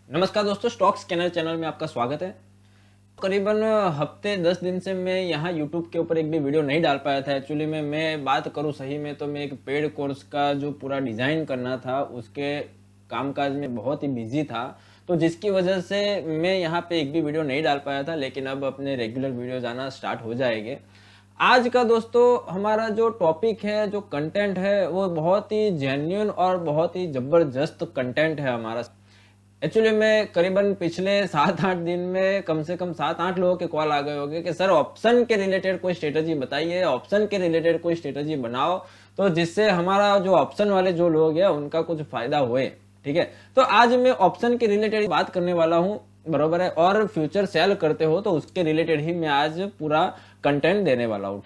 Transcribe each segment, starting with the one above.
नमस्कार दोस्तों, stock scanner channel में आपका स्वागत है। करीबन हफ्ते 10 दिन से मैं यहाँ यूट्यूब के ऊपर एक भी वीडियो नहीं डाल पाया था। एक्चुअली में मैं बात करूँ सही में तो मैं एक पेड कोर्स का जो पूरा डिज़ाइन करना था उसके कामकाज में बहुत ही बिजी था, तो जिसकी वजह से मैं यहाँ पे एक भी वीडियो नहीं डाल पाया था। लेकिन अब अपने रेगुलर वीडियोज आना स्टार्ट हो जाएंगे। आज का दोस्तों हमारा जो टॉपिक है, जो कंटेंट है, वो बहुत ही जेन्युइन और बहुत ही ज़बरदस्त कंटेंट है हमारा। एक्चुअली में करीबन पिछले 7-8 दिन में कम से कम 7-8 लोगों के कॉल आ गए होंगे कि सर ऑप्शन के रिलेटेड कोई स्ट्रेटजी बताइए, ऑप्शन के रिलेटेड कोई स्ट्रेटजी बनाओ तो जिससे हमारा जो ऑप्शन वाले जो लोग हैं उनका कुछ फायदा होए। ठीक है, तो आज मैं ऑप्शन के रिलेटेड बात करने वाला हूँ, बरोबर है। और फ्यूचर सेल करते हो तो उसके रिलेटेड ही मैं आज पूरा कंटेंट देने वाला हूँ।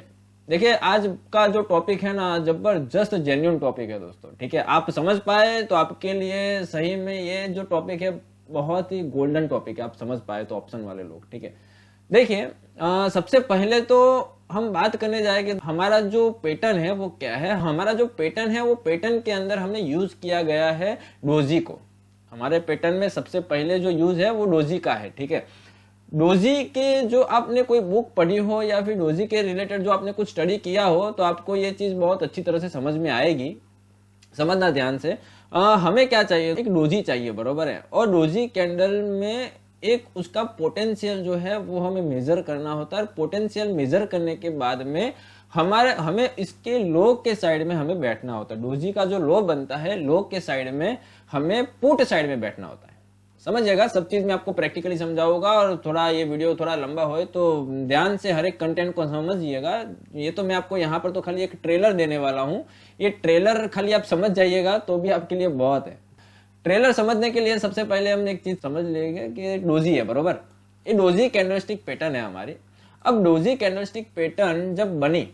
देखिए, आज का जो टॉपिक है ना, जबरदस्त जेन्युइन टॉपिक है दोस्तों। ठीक है, आप समझ पाए तो आपके लिए सही में ये जो टॉपिक है बहुत ही गोल्डन टॉपिक है। आप समझ पाए तो ऑप्शन वाले लोग। ठीक है, देखिए, सबसे पहले तो हम बात करने जाएंगे हमारा जो पैटर्न है वो क्या है। हमारा जो पैटर्न है वो पैटर्न के अंदर हमने यूज किया गया है डोजी को। हमारे पैटर्न में सबसे पहले जो यूज है वो डोजी का है। ठीक है, डोजी के जो आपने कोई बुक पढ़ी हो या फिर डोजी के रिलेटेड जो आपने कुछ स्टडी किया हो तो आपको ये चीज बहुत अच्छी तरह से समझ में आएगी। समझना ध्यान से। हमें क्या चाहिए, एक डोजी चाहिए, बरोबर है। और डोजी कैंडल में एक उसका पोटेंशियल जो है वो हमें मेजर करना होता है। पोटेंशियल मेजर करने के बाद में हमें इसके लो के साइड में हमें बैठना होता है। डोजी का जो लो बनता है, लो के साइड में हमें पुट साइड में बैठना होता है। समझिएगा, सब चीज मैं आपको प्रैक्टिकली समझाऊंगा। और थोड़ा ये वीडियो थोड़ा लंबा होए तो ध्यान से हर एक कंटेंट को समझिएगा। ये तो मैं आपको यहाँ पर तो खाली एक ट्रेलर देने वाला हूँ। ये ट्रेलर खाली आप समझ जाइएगा तो भी आपके लिए बहुत है। ट्रेलर समझने के लिए सबसे पहले हम एक चीज समझ लेंगे कि डोजी है, बरोबर। ये डोजी कैंडलस्टिक पैटर्न है हमारी। अब डोजी कैंडलस्टिक पैटर्न जब बनी,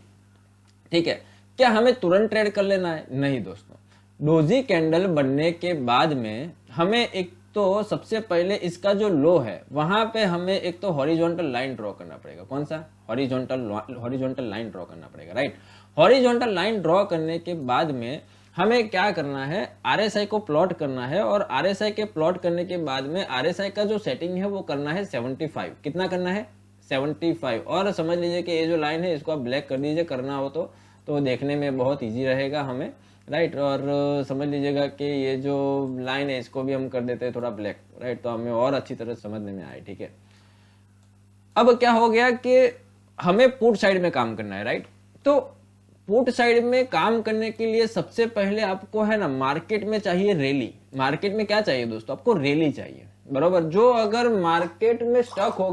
ठीक है, क्या हमें तुरंत ट्रेड कर लेना है? नहीं दोस्तों। डोजी कैंडल बनने के बाद में हमें एक तो सबसे पहले इसका जो लो है वहां पे हमें एक तो हॉरिजॉन्टल लाइन ड्रॉ करना पड़ेगा। कौन सा? हॉरिजॉन्टल लाइन ड्रॉ करना पड़ेगा, राइट। हॉरिजॉन्टल लाइन ड्रॉ करने के बाद में हमें क्या करना है, आरएसआई को प्लॉट करना है। और आरएसआई के प्लॉट करने के बाद में आरएसआई का जो सेटिंग है वो करना है 75। कितना करना है? 75। और समझ लीजिए कि ये जो लाइन है इसको आप ब्लैक कर दीजिए, करना हो तो देखने में बहुत ईजी रहेगा हमें, राइट। और समझ लीजिएगा कि ये जो लाइन है इसको भी हम कर देते हैं थोड़ा ब्लैक, राइट, तो हमें और अच्छी तरह समझने में आए। ठीक है, अब क्या हो गया कि हमें पुट साइड में काम करना है, राइट। तो पुट साइड में काम करने के लिए सबसे पहले आपको है ना, मार्केट में चाहिए रैली। मार्केट में क्या चाहिए दोस्तों? आपको रैली चाहिए, बरोबर। जो अगर मार्केट में स्टक हो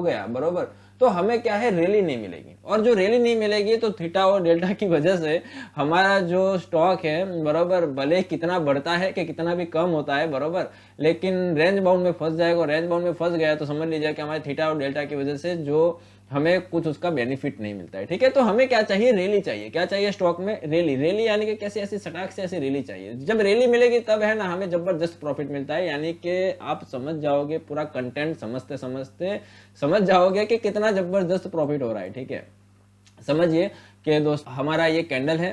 गया, बरोबर, तो हमें क्या है, रैली नहीं मिलेगी। और जो रैली नहीं मिलेगी तो थीटा और डेल्टा की वजह से हमारा जो स्टॉक है, बरोबर, भले कितना बढ़ता है कि कितना भी कम होता है, बरोबर, लेकिन रेंज बाउंड में फंस जाएगा। रेंज बाउंड में फंस गया तो समझ लीजिए कि हमारे थीटा और डेल्टा की वजह से जो हमें कुछ उसका बेनिफिट नहीं मिलता है। ठीक है, तो हमें क्या चाहिए, रैली चाहिए। क्या चाहिए स्टॉक में? रैली यानी कि कैसे, ऐसे सटाक से ऐसे रैली चाहिए। जब रैली मिलेगी तब है ना हमें जबरदस्त प्रॉफिट मिलता है। यानी कि आप समझ जाओगे, पूरा कंटेंट समझते समझते समझ जाओगे कि कितना जबरदस्त प्रॉफिट हो रहा है। ठीक है, समझिए कि दोस्त हमारा ये कैंडल है।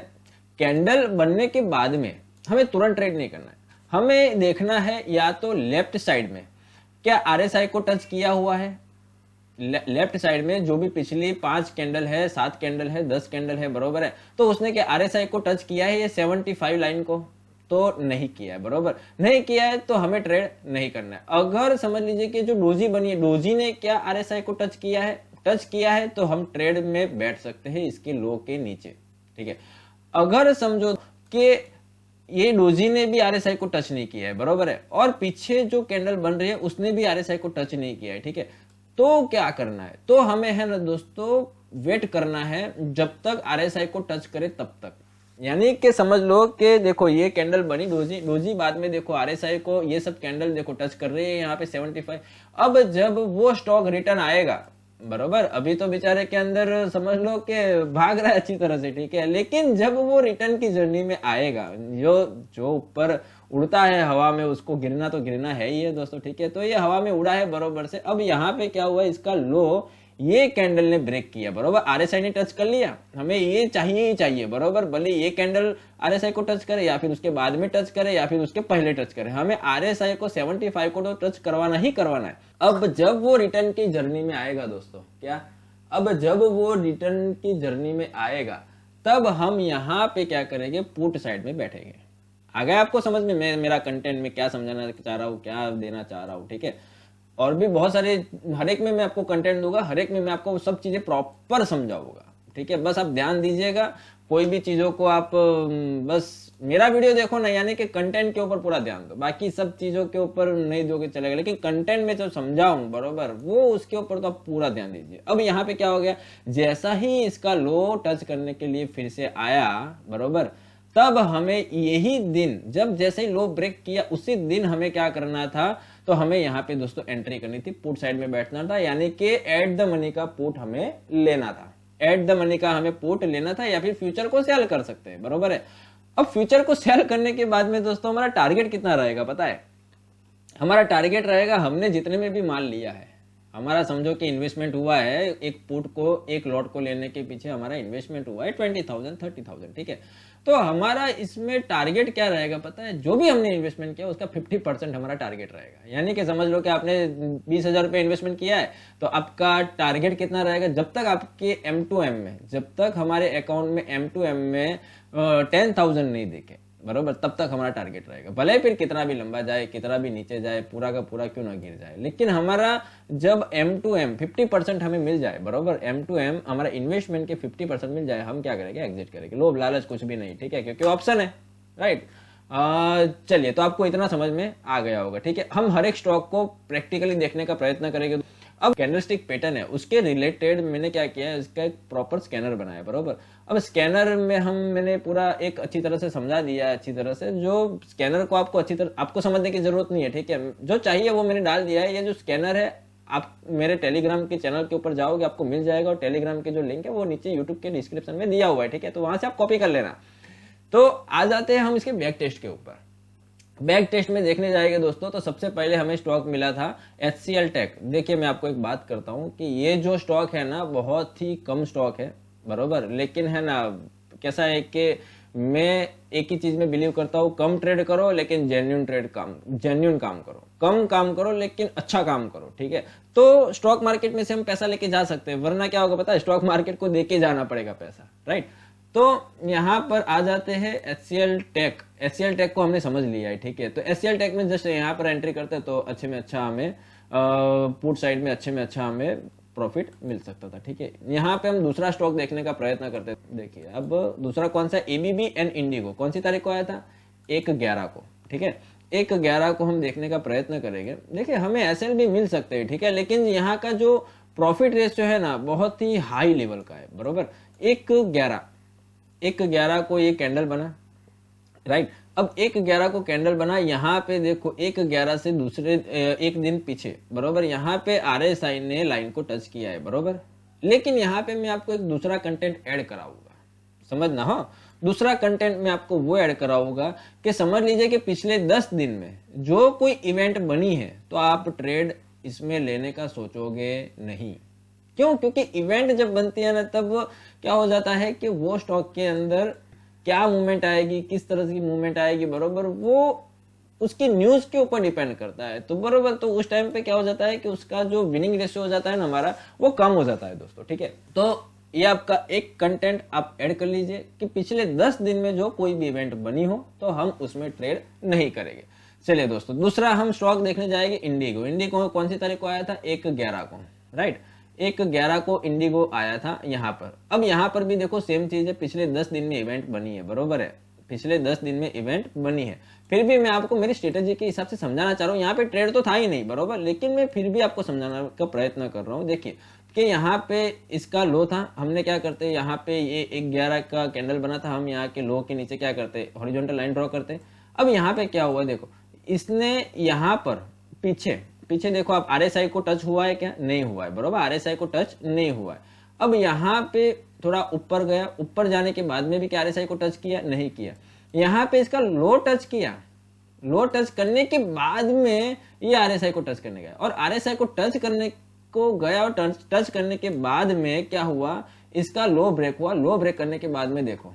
कैंडल बनने के बाद में हमें तुरंत ट्रेड नहीं करना है। हमें देखना है या तो लेफ्ट साइड में क्या आरएसआई को टच किया हुआ है। लेफ्ट साइड में जो भी पिछली 5 कैंडल है, 7 कैंडल है, 10 कैंडल है, बरोबर है, तो उसने क्या आरएसआई को टच किया है ये 75 लाइन को? तो नहीं किया है, बरोबर। नहीं किया है तो हमें ट्रेड नहीं करना है। अगर समझ लीजिए कि जो डोजी बनी है, डोजी ने क्या आरएसआई को टच किया है, तो हम ट्रेड में बैठ सकते हैं इसके लो के नीचे। ठीक है, अगर समझो कि ये डोजी ने भी आरएसआई को टच नहीं किया है, बरोबर है, और पीछे जो कैंडल बन रही है उसने भी आरएसआई को टच नहीं किया है, ठीक है, तो क्या करना है? तो हमें है ना दोस्तों वेट करना है जब तक आरएसआई को टच करे तब तक। यानी कि समझ लो कि देखो ये कैंडल बनी डोजी बाद में देखो आरएसआई को ये सब कैंडल देखो टच कर रही है यहाँ पे 75। अब जब वो स्टॉक रिटर्न आएगा, बरोबर, अभी तो बेचारे के अंदर समझ लो कि भाग रहा है अच्छी तरह से, ठीक है, लेकिन जब वो रिटर्न की जर्नी में आएगा, जो ऊपर उड़ता है हवा में उसको गिरना तो गिरना है ही है दोस्तों। ठीक है, तो ये हवा में उड़ा है बरोबर से। अब यहाँ पे क्या हुआ, इसका लो ये कैंडल ने ब्रेक किया, बरोबर, आरएसआई ने टच कर लिया, हमें ये चाहिए ही चाहिए, बरोबर, भले ये कैंडल आरएसआई को टच करे या फिर उसके बाद में टच करे या फिर उसके पहले टच करे, हमें आरएसआई को 75 को तो टच करवाना ही करवाना है। अब जब वो रिटर्न की जर्नी में आएगा दोस्तों, क्या, अब जब वो रिटर्न की जर्नी में आएगा तब हम यहाँ पे क्या करेंगे, पुट साइड में बैठेंगे। आ गया आपको समझ में मैं मेरा कंटेंट में क्या समझाना चाह रहा हूँ, क्या देना चाह रहा हूँ, ठीक है। और भी बहुत सारे, हर एक में मैं आपको कंटेंट दूंगा, हर एक में मैं आपको सब चीजें प्रॉपर समझाऊंगा, ठीक है। बस आप ध्यान दीजिएगा, कोई भी चीजों को आप बस मेरा वीडियो देखो ना, यानी कि कंटेंट के ऊपर पूरा ध्यान दो, बाकी सब चीजों के ऊपर नहीं दोगे चलेगा, लेकिन कंटेंट में जो समझाऊं, बरोबर, वो उसके ऊपर तो आप पूरा ध्यान दीजिए। अब यहाँ पे क्या हो गया, जैसा ही इसका लो टच करने के लिए फिर से आया, बरोबर, तब हमें यही दिन, जब जैसे ही लो ब्रेक किया उसी दिन हमें क्या करना था, तो हमें यहाँ पे दोस्तों एंट्री करनी थी, पुट साइड में बैठना था, यानी कि एट द मनी का पुट हमें लेना था, एट द मनी का हमें पुट लेना था, या फिर फ्यूचर को सेल कर सकते हैं, बरोबर है। अब फ्यूचर को सेल करने के बाद में दोस्तों हमारा टारगेट कितना रहेगा पता है, हमारा टारगेट रहेगा, हमने जितने में भी माल लिया है, हमारा समझो कि इन्वेस्टमेंट हुआ है एक पुट को, एक लॉट को लेने के पीछे हमारा इन्वेस्टमेंट हुआ है 20,000 30,000, ठीक है। तो हमारा इसमें टारगेट क्या रहेगा पता है, जो भी हमने इन्वेस्टमेंट किया उसका 50% हमारा टारगेट रहेगा, यानी कि समझ लो कि आपने 20,000 रुपये इन्वेस्टमेंट किया है, तो आपका टारगेट कितना रहेगा, जब तक आपके M2M में, जब तक हमारे अकाउंट में M2M में 10,000 नहीं दिखे, बरोबर, तब तक हमारा टारगेट रहेगा, भले फिर कितना भी लंबा जाए, कितना भी नीचे जाए, पूरा का पूरा क्यों ना गिर जाए, लेकिन हमारा जब M2M 50% हमें मिल जाए, बरोबर, M2M हमारा इन्वेस्टमेंट के 50% मिल जाए, हम क्या करेंगे, एग्जिट करेंगे, लोभ लालच कुछ भी नहीं, ठीक है, क्योंकि ऑप्शन है, राइट। चलिए, तो आपको इतना समझ में आ गया होगा, ठीक है। हम हर एक स्टॉक को प्रैक्टिकली देखने का प्रयत्न करेंगे। अब कैंडलस्टिक पैटर्न है, उसके रिलेटेड मैंने क्या किया है, इसका एक प्रॉपर स्कैनर बनाया, बरोबर। अब स्कैनर में मैंने पूरा एक अच्छी तरह से समझा दिया है, अच्छी तरह से, जो स्कैनर को आपको अच्छी तरह आपको समझने की जरूरत नहीं है, ठीक है, जो चाहिए वो मैंने डाल दिया है। ये जो स्कैनर है, आप मेरे टेलीग्राम के चैनल के ऊपर जाओगे, आपको मिल जाएगा, और टेलीग्राम के जो लिंक है वो नीचे यूट्यूब के डिस्क्रिप्शन में दिया हुआ है, ठीक है, तो वहां से आप कॉपी कर लेना। तो आ जाते हैं हम इसके बैक टेस्ट के ऊपर। बैक टेस्ट में देखने जाएंगे दोस्तों, तो सबसे पहले हमें स्टॉक मिला था HCL टेक। देखिए, मैं आपको एक बात करता हूं कि ये जो स्टॉक है ना, बहुत ही कम स्टॉक है, बरोबर, लेकिन है ना, कैसा है कि मैं एक ही चीज में बिलीव करता हूँ, कम ट्रेड करो लेकिन जेन्युइन काम करो, कम काम करो लेकिन अच्छा काम करो, ठीक है। तो स्टॉक मार्केट में से हम पैसा लेके जा सकते हैं, वरना क्या होगा पता है, स्टॉक मार्केट को देके जाना पड़ेगा पैसा, राइट। तो यहाँ पर आ जाते हैं HCL टेक को हमने समझ लिया है, ठीक है। तो HCL टेक में जस्ट यहाँ पर एंट्री करते हैं तो अच्छे में अच्छा हमें पुट साइड में अच्छे में अच्छा हमें प्रॉफिट मिल सकता था, ठीक है। यहाँ पे हम दूसरा स्टॉक देखने का प्रयत्न करते हैं। देखिए, अब दूसरा कौन सा, ABB एंड इंडिगो, कौन सी तारीख को आया था, 1/11 को, ठीक है, 1/11 को हम देखने का प्रयत्न करेंगे। देखिए, हमें SL भी मिल सकते हैं, ठीक है, लेकिन यहाँ का जो प्रॉफिट रेशियो है ना, बहुत ही हाई लेवल का है, बरोबर। 1/11 को ये कैंडल बना, राइट। अब 1/11 को कैंडल बना, यहाँ पे देखो 1/11 से दूसरे एक दिन पीछे, बरोबर, यहाँ पे RSI ने लाइन को टच किया है, बरोबर। लेकिन यहाँ पे मैं आपको एक दूसरा कंटेंट ऐड कराऊंगा, समझना, हाँ, दूसरा कंटेंट में आपको वो ऐड कराऊंगा कि समझ लीजिए कि पिछले 10 दिन में जो कोई इवेंट बनी है, तो आप ट्रेड इसमें लेने का सोचोगे नहीं। क्यों? क्योंकि इवेंट जब बनती है ना, तब क्या हो जाता है कि वो स्टॉक के अंदर क्या मूवमेंट आएगी, किस तरह की मूवमेंट आएगी, बरोबर, वो उसकी न्यूज के ऊपर डिपेंड करता है। तो बरोबर, तो उस टाइम पे क्या हो जाता है कि उसका जो विनिंग रेशियो हो जाता है ना हमारा, वो कम हो जाता है दोस्तों, ठीक है। तो ये आपका एक कंटेंट आप ऐड कर लीजिए कि पिछले 10 दिन में जो कोई भी इवेंट बनी हो तो हम उसमें ट्रेड नहीं करेंगे। चलिए दोस्तों, दूसरा हम स्टॉक देखने जाएंगे इंडिगो कौन सी तारीख को आया था, 1/11 को, राइट। 1/11 को इंडिगो आया था यहाँ पर। अब यहाँ पर भी देखो सेम चीज है, पिछले 10 दिन में इवेंट बनी है, बरोबर है, पिछले 10 दिन में इवेंट बनी है। फिर भी मैं आपको मेरी स्ट्रेटेजी के हिसाब से समझाना चाह रहा हूँ। यहाँ पे ट्रेड तो था ही नहीं, बरोबर, लेकिन मैं फिर भी आपको समझाने का प्रयत्न कर रहा हूँ। देखिए कि यहाँ पे इसका लो था, हमने क्या करते, यहाँ पे ये 1/11 का कैंडल बना था, हम यहाँ के लो के नीचे क्या करते, हॉरिजॉन्टल लाइन ड्रॉ करते। अब यहाँ पे क्या हुआ, देखो इसने यहाँ पर पीछे देखो आप, RSI को टच हुआ है क्या, नहीं हुआ है, बरोबर, RSI को टच नहीं हुआ है। अब यहाँ पे थोड़ा ऊपर गया, ऊपर जाने के बाद में भी क्या RSI को टच किया, नहीं किया। यहाँ पे इसका लो टच किया, लो टच करने के बाद में ये RSI को टच करने गया, और RSI को टच करने इसको गया और टच करने के बाद में क्या हुआ, इसका लो ब्रेक हुआ। लो ब्रेक करने के बाद में देखो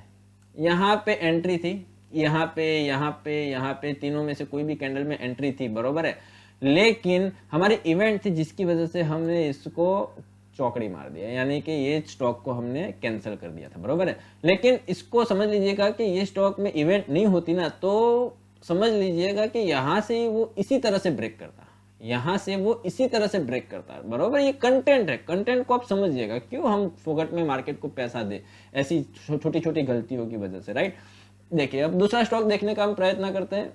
यहाँ पे एंट्री थी, यहाँ पे यहाँ पे यहाँ पे तीनों में से कोई भी कैंडल में एंट्री थी, बरोबर है। लेकिन हमारी इवेंट थी जिसकी वजह से हमने इसको चौकड़ी मार दिया, यानी कि ये स्टॉक को हमने कैंसिल कर दिया था, बरोबर है। लेकिन इसको समझ लीजिएगा कि ये स्टॉक में इवेंट नहीं होती ना, तो समझ लीजिएगा कि यहां से वो इसी तरह से ब्रेक करता, यहां से वो इसी तरह से ब्रेक करता है, बरोबर। ये कंटेंट है, कंटेंट को आप समझिएगा, क्यों हम फोकट में मार्केट को पैसा दे ऐसी छोटी छोटी गलतियों की वजह से, राइट। देखिए अब दूसरा स्टॉक देखने का हम प्रयत्न करते हैं।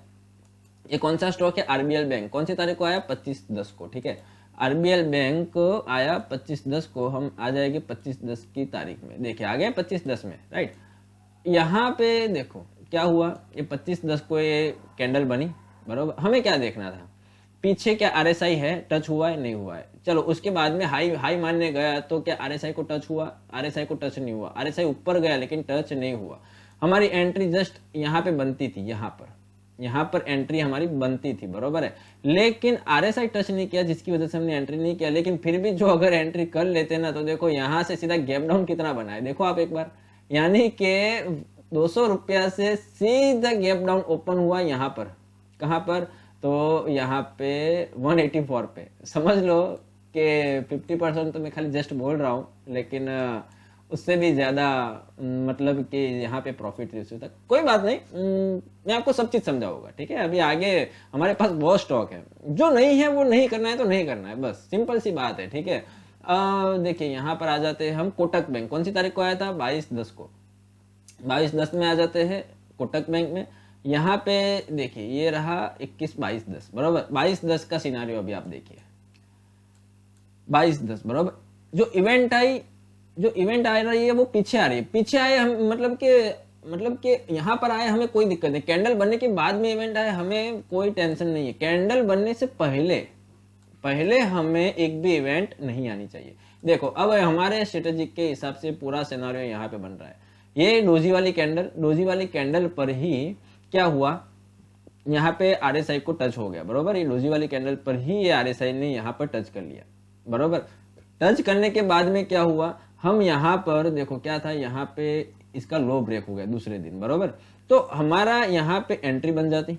ये कौन सा स्टॉक है, आरबीएल बैंक। कौन सी तारीख को आया, 25/10 को, ठीक है। आरबीएल बैंक आया 25/10 को, हम आ जाएंगे 25/10 की तारीख में। देखिए आ गए 25/10 में, राइट। यहाँ पे देखो क्या हुआ, ये 25/10 को ये कैंडल बनी, बरोबर। हमें क्या देखना था, पीछे क्या आरएसआई है, टच हुआ है नहीं हुआ है। चलो उसके बाद में हाई मानने गया तो क्या आरएसआई को टच हुआ, आरएसआई को टच नहीं हुआ। आरएसआई ऊपर गया लेकिन टच नहीं हुआ। हमारी एंट्री जस्ट यहाँ पे बनती थी, यहाँ पर एंट्री हमारी बनती थी, बरोबर है। लेकिन आरएसआई टच नहीं किया जिसकी वजह से हमने एंट्री नहीं किया। लेकिन फिर भी जो अगर एंट्री कर लेते ना, तो देखो यहाँ से सीधा गैप डाउन कितना बना है, देखो आप एक बार, यानी कि 200 रुपया से सीधा गैप डाउन ओपन हुआ यहाँ पर। कहाँ पर, तो यहाँ पे 184 पे। समझ लो कि 50% तो मैं खाली जस्ट बोल रहा हूँ, लेकिन उससे भी ज्यादा मतलब कि यहाँ पे प्रॉफिट रेशियो था। कोई बात नहीं, मैं आपको सब चीज समझाऊंगा, ठीक है। अभी आगे हमारे पास बहुत स्टॉक है, जो नहीं है वो नहीं करना है तो नहीं करना है, बस सिंपल सी बात है, ठीक है। देखिए यहाँ पर आ जाते हैं हम कोटक बैंक। कौन सी तारीख को आया था, 22/10 को। 22/10 में आ जाते हैं कोटक बैंक में। यहाँ पे देखिए ये रहा 21/22/10, बरोबर। 22/10 का सिनारियो अभी आप देखिए, 22/10, बरोबर। जो इवेंट आ रही है वो पीछे आ रही है, पीछे आए हम मतलब कि यहाँ पर आए हमें कोई दिक्कत नहीं। कैंडल बनने के बाद में इवेंट आए हमें कोई टेंशन नहीं है। कैंडल बनने से पहले हमें एक भी इवेंट नहीं आनी चाहिए। देखो अब हमारे स्ट्रेटेजी के हिसाब से पूरा सिनेरियो यहाँ पे बन रहा है। ये डोजी वाली कैंडल पर ही क्या हुआ, यहाँ पे आरएसआई को टच हो गया, बरोबर। ये डोजी वाली कैंडल पर ही ये आरएसआई ने यहाँ पर टच कर लिया, बरोबर। टच करने के बाद में क्या हुआ, हम यहाँ पर देखो क्या था, यहाँ पे इसका लो ब्रेक हो गया दूसरे दिन, बरोबर। तो हमारा यहाँ पे एंट्री बन जाती,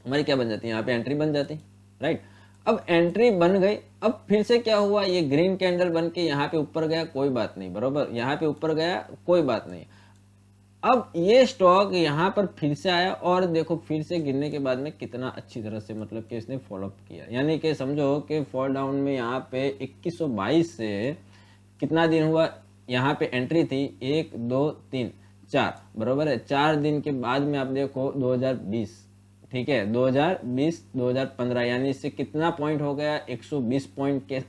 हमारी क्या बन जाती, यहाँ पे एंट्री बन जाती, राइट। अब एंट्री बन गई, अब फिर से क्या हुआ, ये ग्रीन कैंडल बन के यहाँ पे ऊपर गया, कोई बात नहीं, बरोबर। यहाँ पे ऊपर गया, कोई बात नहीं। अब ये स्टॉक यहाँ पर फिर से आया और देखो फिर से गिरने के बाद में कितना अच्छी तरह से मतलब कि इसने फॉलो अप किया, यानी कि समझो कि फॉल डाउन में यहाँ पे 2122 से कितना दिन हुआ, यहाँ पे एंट्री थी 1 2 3 4, बरोबर है। 4 दिन के बाद में आप देखो 2020, ठीक है, 2020 2015, यानी इससे कितना पॉइंट हो गया, 120 पॉइंट के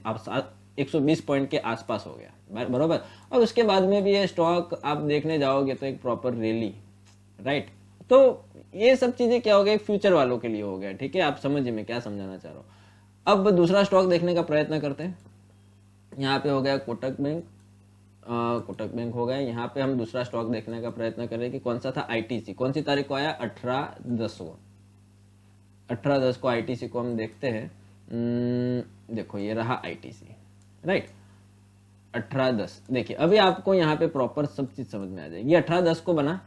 120 पॉइंट के आसपास हो गया, बरोबर। और उसके बाद में भी ये स्टॉक आप देखने जाओगे तो एक प्रॉपर रैली, राइट। तो ये सब चीजें क्या हो गया, फ्यूचर वालों के लिए हो गया, ठीक है। आप समझिए मैं क्या समझाना चाह रहा हूँ। अब दूसरा स्टॉक देखने का प्रयत्न करते हैं। यहाँ पे हो गया कोटक बैंक हो गया। यहाँ पे हम दूसरा स्टॉक देखने का प्रयत्न करें कि कौन सा था, आईटीसी। कौन सी तारीख को आया, 18/10 को। 18/10 को आईटीसी को हम देखते हैं। देखो ये रहा आईटीसी, राइट। 18/10 देखिए, अभी आपको यहाँ पे प्रॉपर सब चीज समझ में आ जाएगी। 18/10 को बना,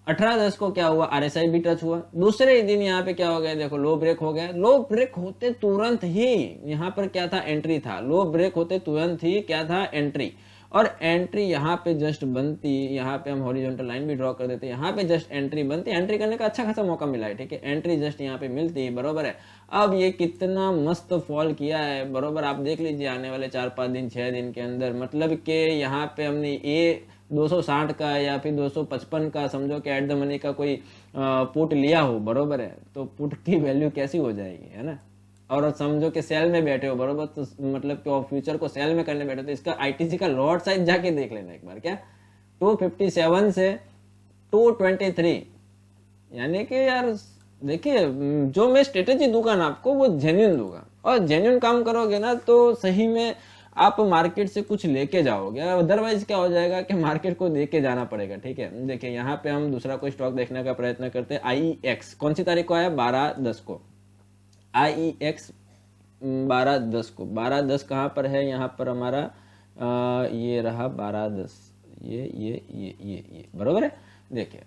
18/10 को क्या हुआ, आरएसआई भी टच हुआ। दूसरे दिन यहाँ पे क्या हो गया, देखो लो ब्रेक हो गया। लो ब्रेक होते तुरंत ही यहाँ पर क्या था, एंट्री था। लो ब्रेक होते तुरंत ही क्या था, एंट्री। और एंट्री यहाँ पे जस्ट बनती, यहाँ पे हम हॉरिजॉन्टल लाइन भी ड्रॉ कर देते, यहाँ पे जस्ट एंट्री बनती। एंट्री करने का अच्छा खासा मौका मिला है, ठीक है। एंट्री जस्ट यहाँ पे मिलती, बरोबर है। अब ये कितना मस्त फॉल किया है, बरोबर। आप देख लीजिए आने वाले 4-5 दिन 6 दिन के अंदर, मतलब कि यहाँ पे हमने ये 260 का या फिर 255 का समझो कि एट द मनी का कोई पुट लिया हो, बरोबर है, तो पुट की वैल्यू कैसी हो जाएगी, है ना। और समझो कि सेल में बैठे हो, बरोबर, तो मतलब कि फ्यूचर को सेल में करने बैठे, तो इसका आईटीसी का लॉट साइज जाके देख लेना एक बार, क्या 257 से 223, यानी कि यार देखिए जो मैं स्ट्रेटेजी दूंगा ना आपको वो जेन्युइन दूंगा, और जेन्युइन काम करोगे ना तो सही में आप मार्केट से कुछ लेके जाओगे। अदरवाइज क्या हो जाएगा कि मार्केट को देके जाना पड़ेगा, ठीक है। देखिए यहाँ पे हम दूसरा कोई स्टॉक देखने का प्रयत्न करते हैं। आईईएक्स कौन सी तारीख को आया, 12/10 को। आईईएक्स 12:10 को, 12:10 कहाँ पर है, यहाँ पर हमारा ये रहा 12:10, ये बरोबर है। देखिए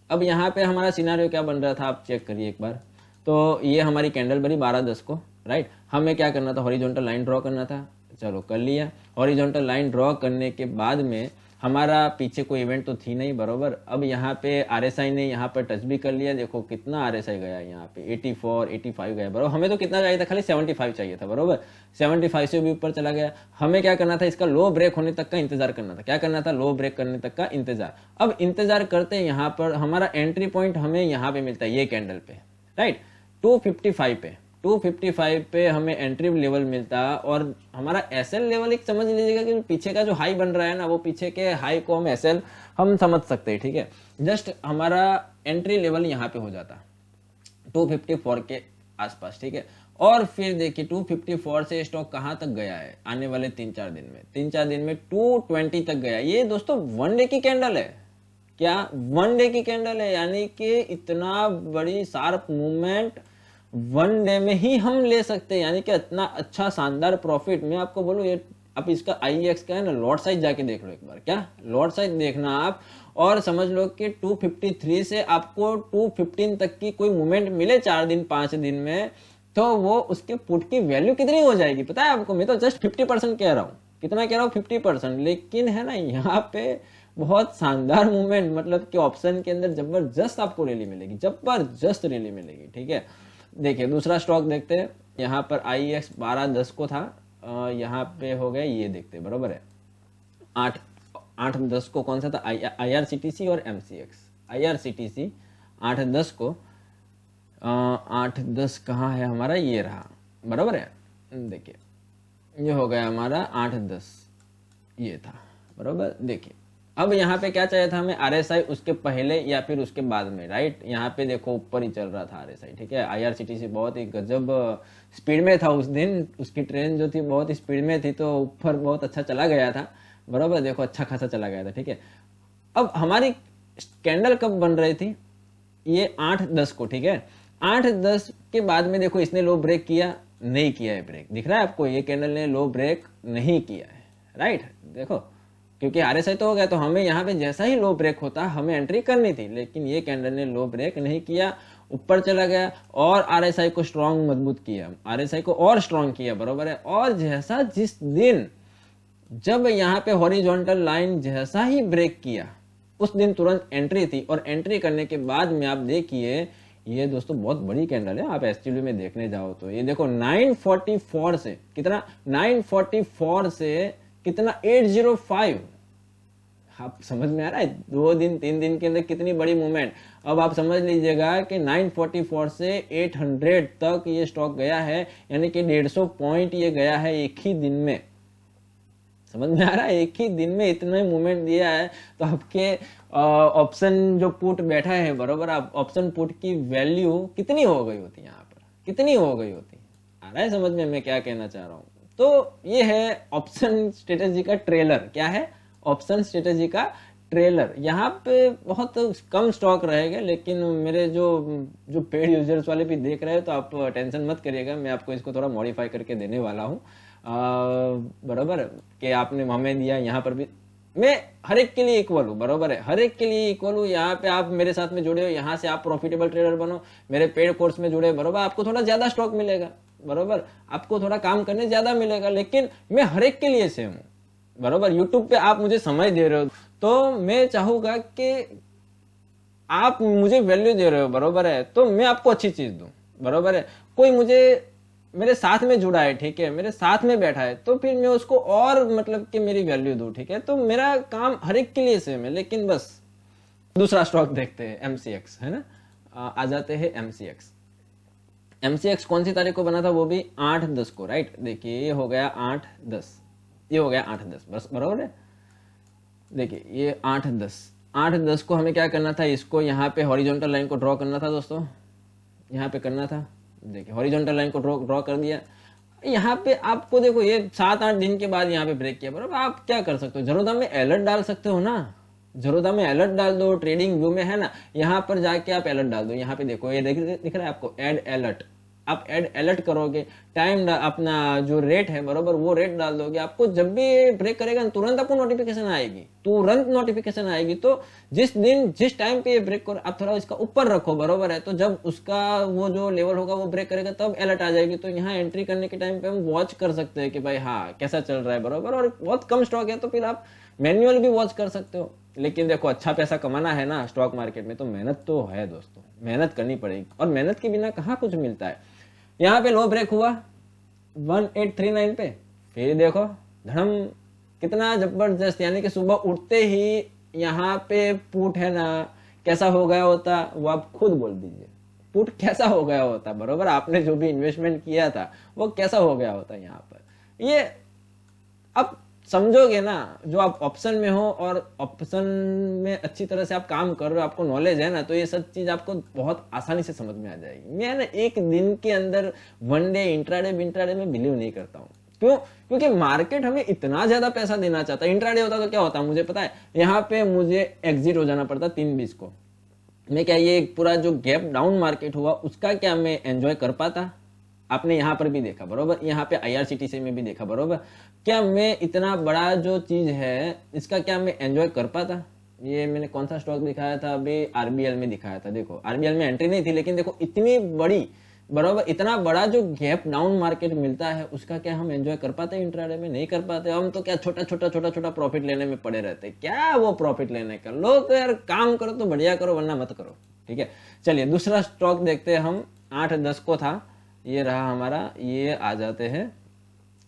अब यहाँ पे हमारा सिनारियो क्या बन रहा था, आप चेक करिए एक बार। तो ये हमारी कैंडल बनी 12:10 को, राइट। हमें क्या करना था, हॉरिजॉन्टल लाइन ड्रॉ करना था, चलो कर लिया। हॉरिजॉन्टल लाइन ड्रॉ करने के बाद में हमारा पीछे कोई इवेंट तो थी नहीं, बरोबर। अब यहाँ पे RSI ने यहाँ पर टच भी कर लिया, देखो कितना RSI गया यहाँ पे 84 85 गया, बरोबर। हमें तो कितना चाहिए था, खाली 75 चाहिए था, बरोबर। 75 से भी ऊपर चला गया। हमें क्या करना था, इसका लो ब्रेक होने तक का इंतजार करना था। क्या करना था, लो ब्रेक करने तक का इंतजार। अब इंतजार करते यहाँ पर हमारा एंट्री पॉइंट हमें यहाँ पे मिलता है, ये कैंडल पे, राइट। 255 पे हमें एंट्री लेवल मिलता, और हमारा एसएल लेवल एक समझ लीजिएगा कि पीछे का जो हाई बन रहा है ना, वो पीछे के हाई को हम एसएल हम समझ सकते हैं, ठीक है। जस्ट हमारा एंट्री लेवल यहाँ पे हो जाता 254 के आसपास, ठीक है। और फिर देखिए 254 से स्टॉक कहाँ तक गया है आने वाले 3-4 दिन में, 3-4 दिन में 220 तक गया। ये दोस्तों 1 डे की कैंडल है, क्या 1 डे की कैंडल है, यानी कि इतना बड़ी शार्प मूवमेंट 1 डे में ही हम ले सकते हैं, यानी कि इतना अच्छा शानदार प्रॉफिट। मैं आपको बोलूं, ये आप इसका IEX का है ना, लॉट साइज जाके देख लो एक बार, क्या लॉट साइज देखना आप, और समझ लो कि 253 से आपको 215 तक की कोई मूवमेंट मिले 4 दिन 5 दिन में, तो वो उसके पुट की वैल्यू कितनी हो जाएगी पता है आपको। मैं तो जस्ट 50% कह रहा हूँ, कितना कह रहा हूँ, 50%। लेकिन है ना, यहाँ पे बहुत शानदार मूवमेंट, मतलब कि ऑप्शन के अंदर जबरदस्त आपको रैली मिलेगी, जबरदस्त रैली मिलेगी, ठीक है। देखिए दूसरा स्टॉक देखते हैं, यहाँ पर IEX 12:10 को था, यहाँ पे हो गए ये देखते हैं, बरोबर है 8:10 को कौन सा था, IRCTC और MCX। IRCTC 8:10 को 8:10 कहाँ है हमारा, ये रहा, बरोबर है। देखिए ये हो गया हमारा 8:10, ये था, बरोबर। देखिए अब यहाँ पे क्या चाहिए था हमें, RSI उसके पहले या फिर उसके बाद में, राइट। यहाँ पे देखो ऊपर ही चल रहा था RSI, ठीक है। IRCTC बहुत ही गजब स्पीड में था उस दिन, उसकी ट्रेन जो थी बहुत स्पीड में थी, तो ऊपर बहुत अच्छा चला गया था, बराबर। देखो अच्छा खासा चला गया था, ठीक है। अब हमारी कैंडल कब बन रही थी, ये 8:10 को, ठीक है। 8:10 के बाद में देखो इसने लो ब्रेक किया, नहीं किया है ब्रेक, दिख रहा है आपको, ये कैंडल ने लो ब्रेक नहीं किया है, राइट। देखो क्योंकि RSI तो हो गया, तो हमें यहाँ पे जैसा ही लो ब्रेक होता हमें एंट्री करनी थी, लेकिन ये कैंडल ने लो ब्रेक नहीं किया, ऊपर चला गया और RSI को स्ट्रॉन्ग मजबूत किया, RSI को और स्ट्रॉन्ग किया, बरोबर है। और जैसा जिस दिन जब यहाँ पे हॉरिजॉन्टल लाइन जैसा ही ब्रेक किया, उस दिन तुरंत एंट्री थी, और एंट्री करने के बाद में आप देखिए ये दोस्तों बहुत बड़ी कैंडल है। आप एसटीडी में देखने जाओ तो ये देखो 944 से कितना, 944 से कितना 805। आप समझ में आ रहा है, 2 दिन 3 दिन के अंदर कितनी बड़ी मूवमेंट। अब आप समझ लीजिएगा कि 944 से 800 तक ये स्टॉक गया है, यानी कि 150 पॉइंट ये गया है एक ही दिन में। समझ में आ रहा है, एक ही दिन में इतना मूवमेंट दिया है। तो आपके ऑप्शन जो पुट बैठा है, बरोबर, आप ऑप्शन पुट की वैल्यू कितनी हो गई होती यहाँ पर, कितनी हो गई होती। आ रहा है समझ में मैं क्या कहना चाह रहा हूँ। तो ये है ऑप्शन स्ट्रेटेजी का ट्रेलर। क्या है, ऑप्शन स्ट्रेटेजी का ट्रेलर। यहाँ पे बहुत कम स्टॉक रहेगा, लेकिन मेरे जो पेड यूजर्स वाले भी देख रहे हैं तो आप टेंशन मत करिएगा, मैं आपको इसको थोड़ा मॉडिफाई करके देने वाला हूँ, बराबर। कि आपने हमें दिया, यहाँ पर भी मैं हर एक के लिए इक्वल हूँ, बराबर है, हर एक के लिए इक्वल हूँ। यहाँ पे आप मेरे साथ में जुड़े हो, यहाँ से आप प्रॉफिटेबल ट्रेडर बनो, मेरे पेड कोर्स में जुड़े, बराबर। आपको थोड़ा ज्यादा स्टॉक मिलेगा, बराबर, आपको थोड़ा काम करने ज्यादा मिलेगा, लेकिन मैं हर एक के लिए सेम हूँ, बराबर। यूट्यूब पे आप मुझे समय दे रहे हो तो मैं चाहूंगा कि आप मुझे वैल्यू दे रहे हो, बराबर है, तो मैं आपको अच्छी चीज दूं, बराबर है। कोई मुझे मेरे साथ में जुड़ा है, ठीक है, मेरे साथ में बैठा है, तो फिर मैं उसको और मतलब कि मेरी वैल्यू दूं, ठीक है। तो मेरा काम हर एक के लिए सेम है। लेकिन बस दूसरा स्टॉक देखते हैं, MCX, है ना। आ जाते हैं MCX कौन सी तारीख को बना था, वो भी 8-10 को, राइट। देखिए ये हो गया 8-10, ये हो गया 8-10, बस बराबर है। देखिए ये 8-10 को हमें क्या करना था, इसको यहाँ पे हॉरिजॉन्टल लाइन को ड्रॉ करना था दोस्तों, यहाँ पे करना था। देखिए हॉरिजॉन्टल लाइन को ड्रॉ कर दिया। यहाँ पे आपको देखो ये 7-8 दिन के बाद यहाँ पे ब्रेक किया, बराबर। आप क्या कर सकते हो, जरूरत में अलर्ट डाल सकते हो ना, जरूरत में अलर्ट डाल दो, ट्रेडिंग व्यू में है ना, यहाँ पर जाके आप अलर्ट डाल दो। यहाँ पे देखो ये दिख रहा है आपको, ऐड अलर्ट, आप ऐड अलर्ट करोगे, टाइम अपना जो रेट है बरोबर वो रेट डाल दोगे, आपको जब भी ब्रेक करेगा तुरंत आपको नोटिफिकेशन आएगी, तुरंत नोटिफिकेशन आएगी। तो जिस दिन जिस टाइम पे ये ब्रेक करो, आप थोड़ा इसका ऊपर रखो बरोबर है, तो जब उसका वो जो लेवल होगा वो ब्रेक करेगा तब अलर्ट आ जाएगी। तो यहाँ एंट्री करने के टाइम पे हम वॉच कर सकते हैं कि भाई हाँ कैसा चल रहा है बरोबर, और बहुत कम स्टॉक है तो फिर आप मैन्युअल भी वॉच कर सकते हो। लेकिन देखो अच्छा पैसा कमाना है ना स्टॉक मार्केट में, तो मेहनत तो है दोस्तों, मेहनत करनी पड़ेगी, और मेहनत के बिना कहाँ कुछ मिलता है। यहाँ पे लो ब्रेक हुआ 1839 पे, फिर देखो धर्म कितना जबरदस्त, यानी कि सुबह उठते ही यहाँ पे पुट है ना कैसा हो गया होता, वो आप खुद बोल दीजिए, पुट कैसा हो गया होता बरोबर, आपने जो भी इन्वेस्टमेंट किया था वो कैसा हो गया होता यहाँ पर। ये अब समझोगे ना, जो आप ऑप्शन में हो और ऑप्शन में अच्छी तरह से आप काम कर रहे हो, आपको नॉलेज है ना, तो ये सब चीज आपको बहुत आसानी से समझ में आ जाएगी। मैं ना एक दिन के अंदर वन डे इंट्राडे में बिलीव नहीं करता हूँ। क्यों? क्योंकि मार्केट हमें इतना ज्यादा पैसा देना चाहता है। इंट्राडे होता तो क्या होता मुझे पता है, यहाँ पे मुझे एग्जिट हो जाना पड़ता 3:20 को। मैं क्या ये पूरा जो गैप डाउन मार्केट हुआ उसका क्या मैं एंजॉय कर पाता? आपने यहाँ पर भी देखा बरोबर, यहाँ पे IRCTC में भी देखा बरोबर, क्या मैं इतना बड़ा जो चीज है इसका क्या मैं एंजॉय कर पाता? ये मैंने कौन सा स्टॉक दिखाया था अभी, RBL में दिखाया था। देखो RBL में एंट्री नहीं थी, लेकिन देखो इतनी बड़ी बरोबर, इतना बड़ा जो गैप डाउन मार्केट मिलता है उसका क्या हम एंजॉय कर पाते हैं? इंट्राडे में नहीं कर पाते। हम तो क्या छोटा छोटा प्रॉफिट लेने में पड़े रहते, क्या वो प्रॉफिट लेने का, लो तो यार काम करो तो बढ़िया करो वरना मत करो। ठीक है, चलिए दूसरा स्टॉक देखते हैं हम। 8-10 को था, ये रहा हमारा, ये आ जाते हैं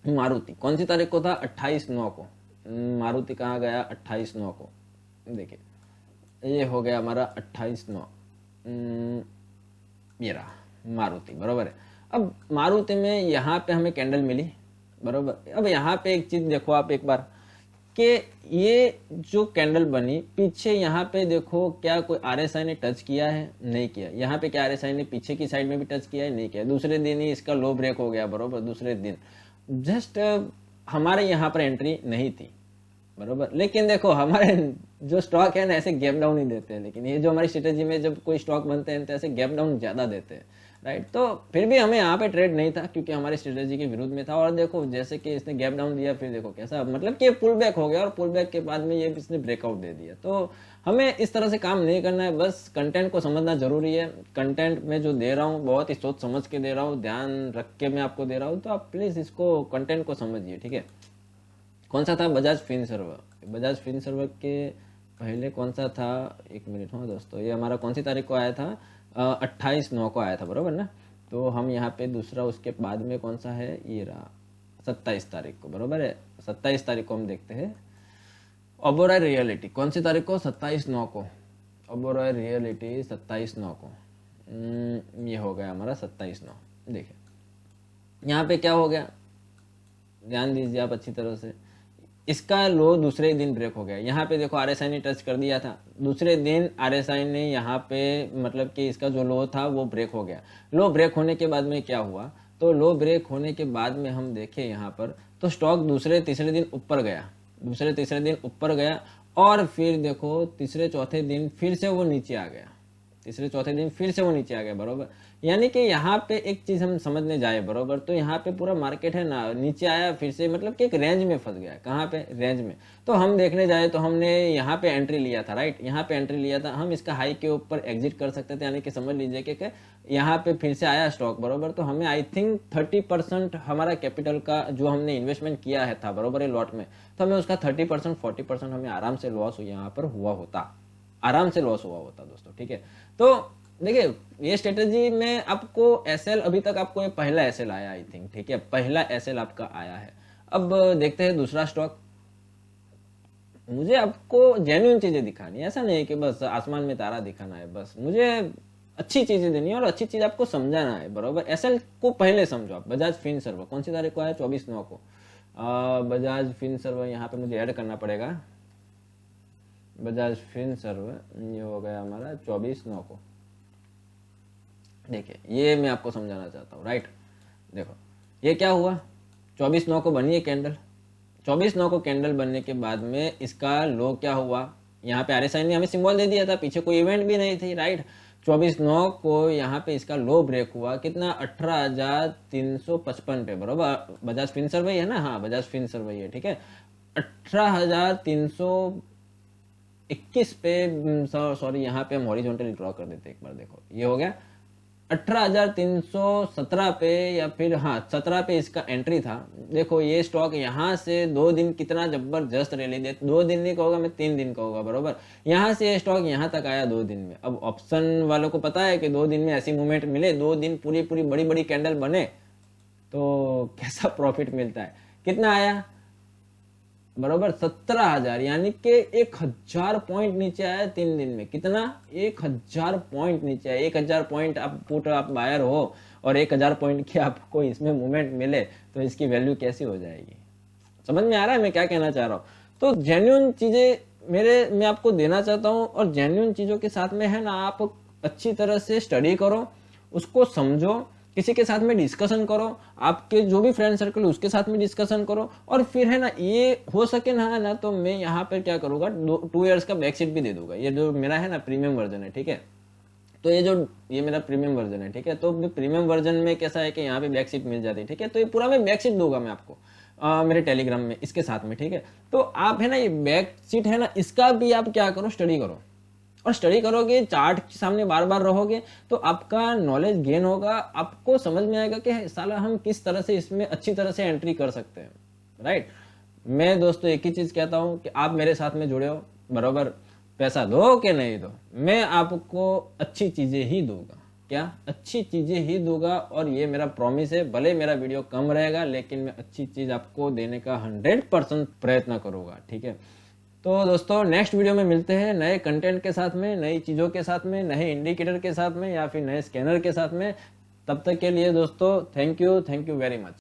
मारुति। कौन सी तारीख को था? 28/9 को। मारुति कहाँ गया? 28/9 को। देखिए ये हो गया हमारा 28/9, ये रहा मारुति बरोबर है। अब मारुति में यहाँ पे हमें कैंडल मिली बरोबर। अब यहाँ पे एक चीज देखो आप एक बार, कि ये जो कैंडल बनी पीछे यहाँ पे देखो, क्या कोई RSI ने टच किया है? नहीं किया। यहाँ पे क्या RSI ने पीछे की साइड में भी टच किया है? नहीं किया। दूसरे दिन ही इसका लो ब्रेक हो गया बरोबर, दूसरे दिन जस्ट हमारे यहाँ पर एंट्री नहीं थी बरोबर। लेकिन देखो हमारे जो स्टॉक है ना ऐसे गैप डाउन ही देते हैं, लेकिन ये जो हमारी स्ट्रेटेजी में जब कोई स्टॉक बनते हैं तो ऐसे गैप डाउन ज्यादा देते हैं, राइट। तो फिर भी हमें यहाँ पे ट्रेड नहीं था क्योंकि हमारी स्ट्रेटेजी के विरुद्ध में था। और देखो जैसे कि इसने गैप डाउन दिया, फिर देखो कैसा मतलब कि पुल बैक हो गया, और पुल बैक के बाद में ये इसने ब्रेकआउट दे दिया। तो हमें इस तरह से काम नहीं करना है, बस कंटेंट को समझना जरूरी है। कंटेंट में जो दे रहा हूँ बहुत ही सोच समझ के दे रहा हूँ, ध्यान रख के मैं आपको दे रहा हूँ, तो आप प्लीज इसको कंटेंट को समझिए, ठीक है। कौन सा था? बजाज फिनसर्व। बजाज फिनसर्व के पहले कौन सा था? 1 मिनट हो दोस्तों, ये हमारा कौन सी तारीख को आया था? 28/9 को आया था बरोबर ना। तो हम यहाँ पे दूसरा उसके बाद में कौन सा है, ये रहा 27 तारीख को बरोबर है। 27 तारीख को हम देखते हैं ओबेरॉय रियलिटी। कौन सी तारीख को? 27/9 को। ओबेरॉय रियलिटी 27/9 को। ये हो गया हमारा 27/9। देखिए यहाँ पे क्या हो गया, ध्यान दीजिए आप अच्छी तरह से। इसका लो दूसरे दिन ब्रेक हो गया। यहाँ पे देखो RSI ने टच कर दिया था, दूसरे दिन RSI ने यहाँ पे मतलब कि इसका जो लो था वो ब्रेक हो गया। लो ब्रेक होने के बाद में क्या हुआ, तो लो ब्रेक होने के बाद में हम देखें यहाँ पर तो स्टॉक दूसरे तीसरे दिन ऊपर गया, दूसरे तीसरे दिन ऊपर गया, और फिर देखो तीसरे चौथे दिन फिर से वो नीचे आ गया, तीसरे चौथे दिन फिर से वो नीचे आ गया बरोबर। यानी कि यहाँ पे एक चीज हम समझने जाए बरोबर, तो यहाँ पे पूरा मार्केट है ना नीचे आया फिर से, मतलब कि एक रेंज में फंस गया। कहाँ पे? रेंज में। तो हम देखने जाए तो हमने यहाँ पे एंट्री लिया था, राइट, यहाँ पे एंट्री लिया था, हम इसका हाई के ऊपर एग्जिट कर सकते थे। यानी कि समझ लीजिए कि यहाँ पे फिर से आया स्टॉक बरोबर, तो हमें आई थिंक 30% हमारा कैपिटल का जो हमने इन्वेस्टमेंट किया है था बरोबर ये लॉट में, तो हमें उसका 30% 40% हमें आराम से लॉस यहाँ पर हुआ होता, आराम से लॉस हुआ होता दोस्तों, ठीक है। तो देखिए ये स्ट्रेटेजी में आपको एसएल, अभी तक आपको ये पहला एसएल आया आई थिंक, ठीक है, पहला एसएल आपका आया है। अब देखते हैं दूसरा स्टॉक। मुझे आपको जेन्युइन चीजें दिखानी है, ऐसा नहीं है कि बस आसमान में तारा दिखाना है, बस मुझे अच्छी चीजें देनी है और अच्छी चीज आपको समझाना है बरोबर। एसएल को पहले समझो आप। बजाज फिनसर्व कौन सी तारीख को आया? 24/9 को। बजाज फिनसर्व यहाँ पे मुझे ऐड करना पड़ेगा। बजाज फिनसर्व ये हो गया हमारा 24/9 को। देखिए ये मैं आपको समझाना चाहता हूँ, राइट। देखो ये क्या हुआ, 24/9 को बनी है कैंडल। 24/9 को कैंडल बनने के बाद में इसका लो क्या हुआ, यहाँ पे RSI ने हमें सिंबल दे दिया था, पीछे कोई इवेंट भी नहीं थी, राइट। 24/9 को यहाँ पे इसका लो ब्रेक हुआ, कितना 18,355 पे, बरोबर। बजाज फिनसर्व वही है ना, हाँ बजाज फिनसर्व वही है, ठीक है। 18,321 पे, सॉरी यहाँ पे हम हॉरिजॉन्टली ड्रॉ कर देते एक बार, देखो ये हो गया 18,317 पे, या फिर हाँ 17 पे इसका एंट्री था। देखो ये स्टॉक यहाँ से 2 दिन कितना जबरदस्त रैली दे, 2 दिन नहीं कहूँगा मैं, 3 दिन कहूँगा, बरोबर। यहाँ से ये स्टॉक यहाँ तक आया 2 दिन में। अब ऑप्शन वालों को पता है कि 2 दिन में ऐसी मूवमेंट मिले, 2 दिन पूरी पूरी बड़ी बड़ी कैंडल बने तो कैसा प्रॉफिट मिलता है। कितना आया, बरोबर 17,000, यानी कि 1,000 पॉइंट नीचे आया 3 दिन में। कितना, 1,000 पॉइंट नीचे आया। 1,000 पॉइंट आप पुट आप बायर हो और 1,000 पॉइंट की आपको इसमें मूवमेंट मिले तो इसकी वैल्यू कैसी हो जाएगी। समझ में आ रहा है मैं क्या कहना चाह रहा हूँ। तो जेन्युइन चीजें मैं आपको देना चाहता हूँ, और जेन्युइन चीजों के साथ में है ना, आप अच्छी तरह से स्टडी करो, उसको समझो, किसी के साथ में डिस्कशन करो, आपके जो भी फ्रेंड सर्कल उसके साथ में डिस्कशन करो, और फिर है ना ये हो सके ना तो मैं यहाँ पर क्या करूँगा, 2 इयर्स का बैकशीट भी दे दूंगा। ये जो मेरा है ना प्रीमियम वर्जन है, ठीक है। तो ये मेरा प्रीमियम वर्जन है, ठीक है। तो प्रीमियम वर्जन में कैसा है कि यहाँ पे बैकशीट मिल जाती है, ठीक है। तो ये पूरा मैं बैकशीट दूंगा मैं आपको मेरे टेलीग्राम में इसके साथ में, ठीक है। तो आप है ना ये बैकशीट है ना, इसका भी आप क्या करो, स्टडी करो, और स्टडी करोगे, चार्ट के सामने बार बार रहोगे तो आपका नॉलेज गेन होगा, आपको समझ में आएगा कि साला हम किस तरह से इसमें अच्छी तरह से एंट्री कर सकते हैं, राइट। मैं दोस्तों एक ही चीज कहता हूं कि आप मेरे साथ में जुड़े हो, बराबर। पैसा दो कि नहीं दो, मैं आपको अच्छी चीजें ही दूंगा, क्या अच्छी चीजें ही दूंगा, और ये मेरा प्रॉमिस है। भले मेरा वीडियो कम रहेगा लेकिन मैं अच्छी चीज आपको देने का 100% प्रयत्न करूंगा, ठीक है। तो दोस्तों नेक्स्ट वीडियो में मिलते हैं नए कंटेंट के साथ में, नई चीज़ों के साथ में, नए इंडिकेटर के साथ में, या फिर नए स्कैनर के साथ में। तब तक के लिए दोस्तों थैंक यू वेरी मच।